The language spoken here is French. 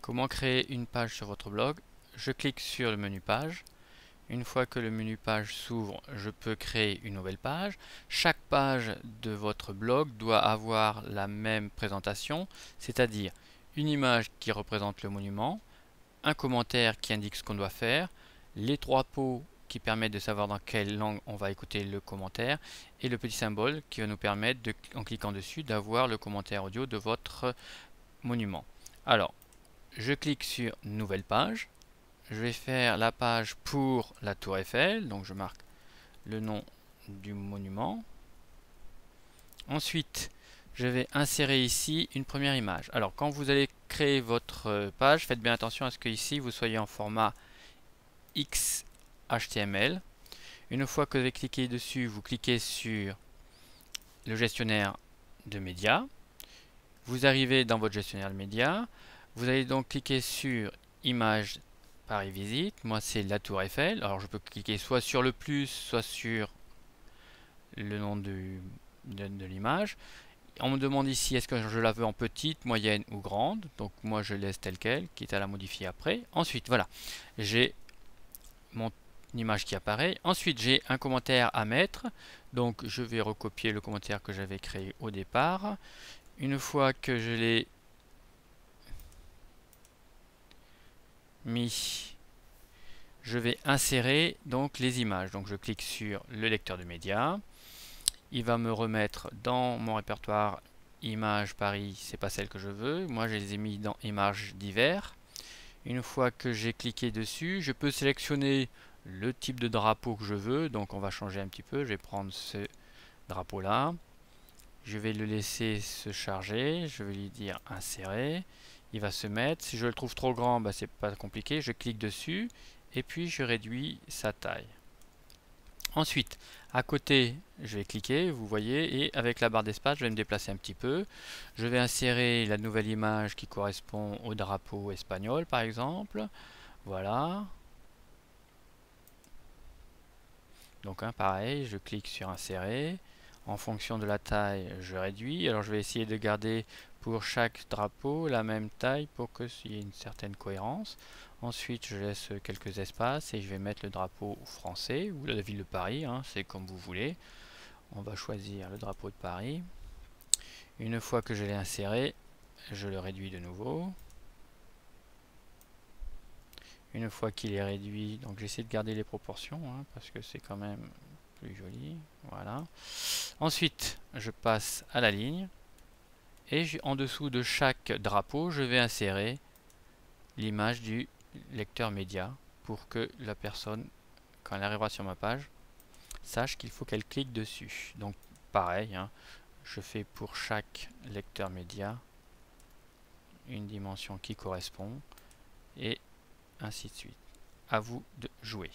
Comment créer une page sur votre blog? Je clique sur le menu page. Une fois que le menu page s'ouvre, je peux créer une nouvelle page. Chaque page de votre blog doit avoir la même présentation, c'est-à-dire une image qui représente le monument, un commentaire qui indique ce qu'on doit faire, les trois pots qui permettent de savoir dans quelle langue on va écouter le commentaire et le petit symbole qui va nous permettre, en cliquant dessus, d'avoir le commentaire audio de votre monument. Alors, je clique sur nouvelle page. Je vais faire la page pour la tour Eiffel, donc je marque le nom du monument. Ensuite, je vais insérer ici une première image. Alors, quand vous allez créer votre page, faites bien attention à ce que ici vous soyez en format XHTML. Une fois que vous avez cliqué dessus, vous cliquez sur le gestionnaire de médias. Vous arrivez dans votre gestionnaire de médias. Vous allez donc cliquer sur Image Paris Visite. Moi, c'est la tour Eiffel. Alors, je peux cliquer soit sur le plus, soit sur le nom de l'image. On me demande ici est-ce que je la veux en petite, moyenne ou grande. Donc moi je laisse telle quelle, quitte à la modifier après. Ensuite voilà, j'ai mon image qui apparaît. Ensuite j'ai un commentaire à mettre. Donc je vais recopier le commentaire que j'avais créé au départ. Une fois que je l'ai mis, je vais insérer donc les images. Donc je clique sur le lecteur de médias. Il va me remettre dans mon répertoire images Paris, c'est pas celle que je veux. Moi, je les ai mis dans images divers. Une fois que j'ai cliqué dessus, je peux sélectionner le type de drapeau que je veux. Donc, on va changer un petit peu. Je vais prendre ce drapeau-là. Je vais le laisser se charger. Je vais lui dire insérer. Il va se mettre. Si je le trouve trop grand, c'est pas compliqué. Je clique dessus et puis je réduis sa taille. Ensuite, à côté, je vais cliquer, vous voyez, et avec la barre d'espace, je vais me déplacer un petit peu. Je vais insérer la nouvelle image qui correspond au drapeau espagnol, par exemple. Voilà. Donc, pareil, je clique sur insérer. En fonction de la taille, je réduis. Alors, je vais essayer de garder pour chaque drapeau la même taille pour qu'il y ait une certaine cohérence. Ensuite, je laisse quelques espaces et je vais mettre le drapeau français ou la ville de Paris, c'est comme vous voulez. On va choisir le drapeau de Paris. Une fois que je l'ai inséré, je le réduis de nouveau. Une fois qu'il est réduit, donc j'essaie de garder les proportions parce que c'est quand même plus joli. Voilà. Ensuite, je passe à la ligne et en dessous de chaque drapeau, je vais insérer l'image du lecteur média pour que la personne, quand elle arrivera sur ma page, sache qu'il faut qu'elle clique dessus. Donc pareil, je fais pour chaque lecteur média une dimension qui correspond et ainsi de suite. À vous de jouer.